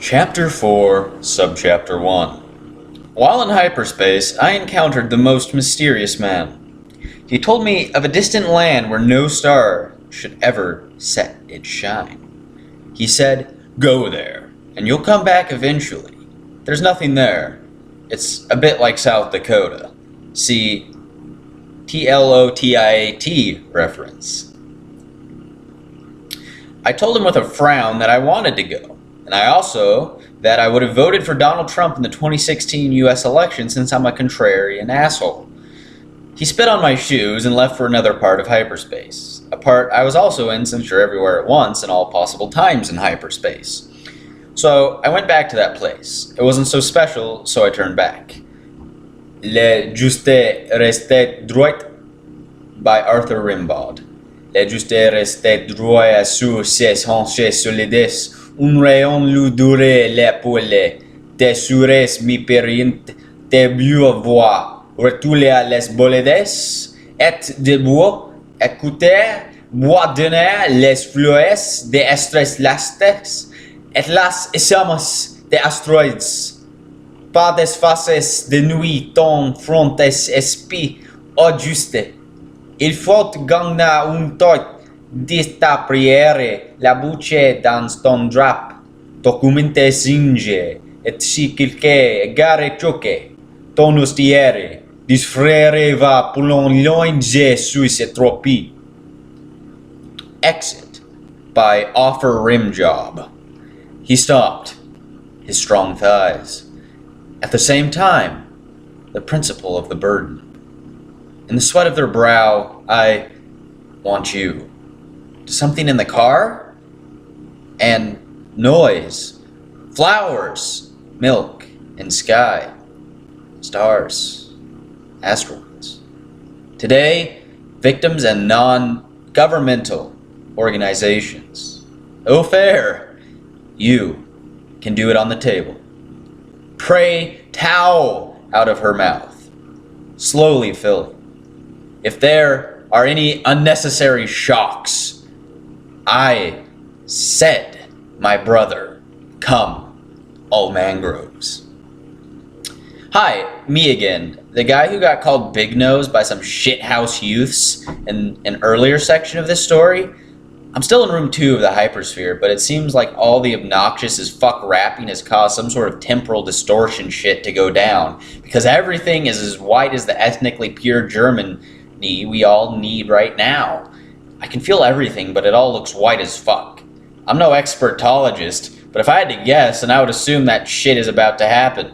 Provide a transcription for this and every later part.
Chapter 4, Subchapter 1. While in hyperspace, I encountered the most mysterious man. He told me of a distant land where no star should ever set its shine. He said, "Go there, and you'll come back eventually. There's nothing there. It's a bit like South Dakota." See TLOTIAT reference. I told him with a frown that I wanted to go, and I also that I would have voted for Donald Trump in the 2016 US election since I'm a contrarian asshole. He spit on my shoes and left for another part of hyperspace, a part I was also in since you're everywhere at once and all possible times in hyperspace. So I went back to that place. It wasn't so special, so I turned back. Le Juste Restait Droit by Arthur Rimbaud. Le Juste Restait Droit sur ses hanches solides, un rayon lui durait l'épaule, tes sures mi perint, tes bues voix, retourner à les bolides, et debout, écouter, bois donner les fleurs des astres lastes, et las somos des astroides. Pas des faces de nuit ton frontes esprit au juste. Il faut gagner un temps d'esta prière, la bouche dans ton drap, documente singe, et si quelque gare choque, ton ostiere, disfrere va pour loin sous ses tropes. Exit by Offer Rimjaub. He stopped, his strong thighs. At the same time, the principle of the burden. In the sweat of their brow, I want you. Something in the car? And noise. Flowers. Milk. And sky. Stars. Asteroids. Today, victims and non-governmental organizations. Oh, fair. You can do it on the table. Pray towel out of her mouth, slowly filling. If there are any unnecessary shocks, I said, my brother, come, all mangroves. Hi, me again, the guy who got called Big Nose by some shithouse youths in an earlier section of this story. I'm still in room 2 of the Hypersphere, but it seems like all the obnoxious as fuck rapping has caused some sort of temporal distortion shit to go down, because everything is as white as the ethnically pure Germany we all need right now. I can feel everything, but it all looks white as fuck. I'm no expertologist, but if I had to guess, then I would assume that shit is about to happen.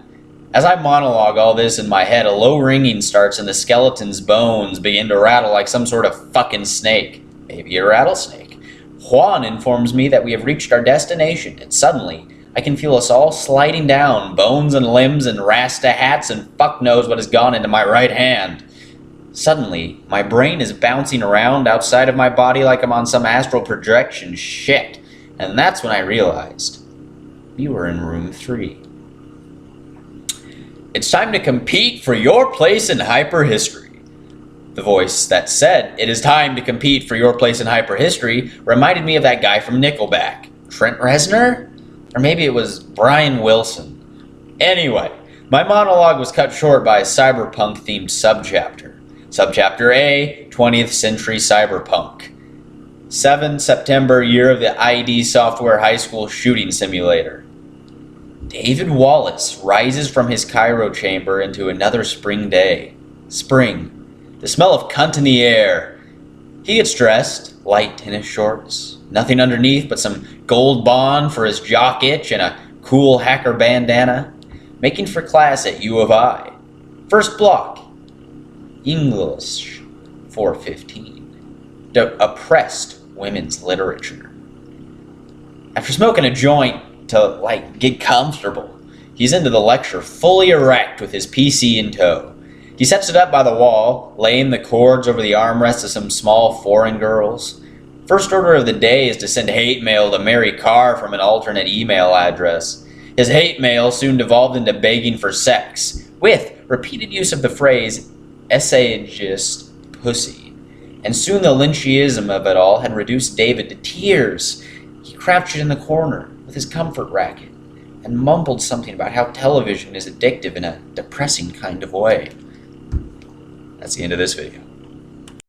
As I monologue all this in my head, a low ringing starts and the skeleton's bones begin to rattle like some sort of fucking snake. Maybe a rattlesnake. Juan informs me that we have reached our destination, and suddenly, I can feel us all sliding down, bones and limbs and Rasta hats and fuck knows what has gone into my right hand. Suddenly, my brain is bouncing around outside of my body like I'm on some astral projection shit, and that's when I realized we were in room 3. It's time to compete for your place in hyperhistory. The voice that said, "It is time to compete for your place in hyperhistory," reminded me of that guy from Nickelback. Trent Reznor? Or maybe it was Brian Wilson. Anyway, my monologue was cut short by a cyberpunk-themed subchapter. Subchapter A, 20th Century Cyberpunk. 7 September, year of the ID Software High School shooting simulator. David Wallace rises from his Cairo chamber into another spring day. Spring. The smell of cunt in the air. He gets dressed, light in his shorts, nothing underneath but some gold bond for his jock itch and a cool hacker bandana, making for class at U of I. First block, English 415, oppressed women's literature. After smoking a joint to, get comfortable, he's into the lecture fully erect with his PC in tow. He sets it up by the wall, laying the cords over the armrests of some small foreign girls. First order of the day is to send hate mail to Mary Carr from an alternate email address. His hate mail soon devolved into begging for sex, with repeated use of the phrase, essayist pussy. And soon the Lynchiism of it all had reduced David to tears. He crouched in the corner with his comfort racket and mumbled something about how television is addictive in a depressing kind of way. That's the end of this video.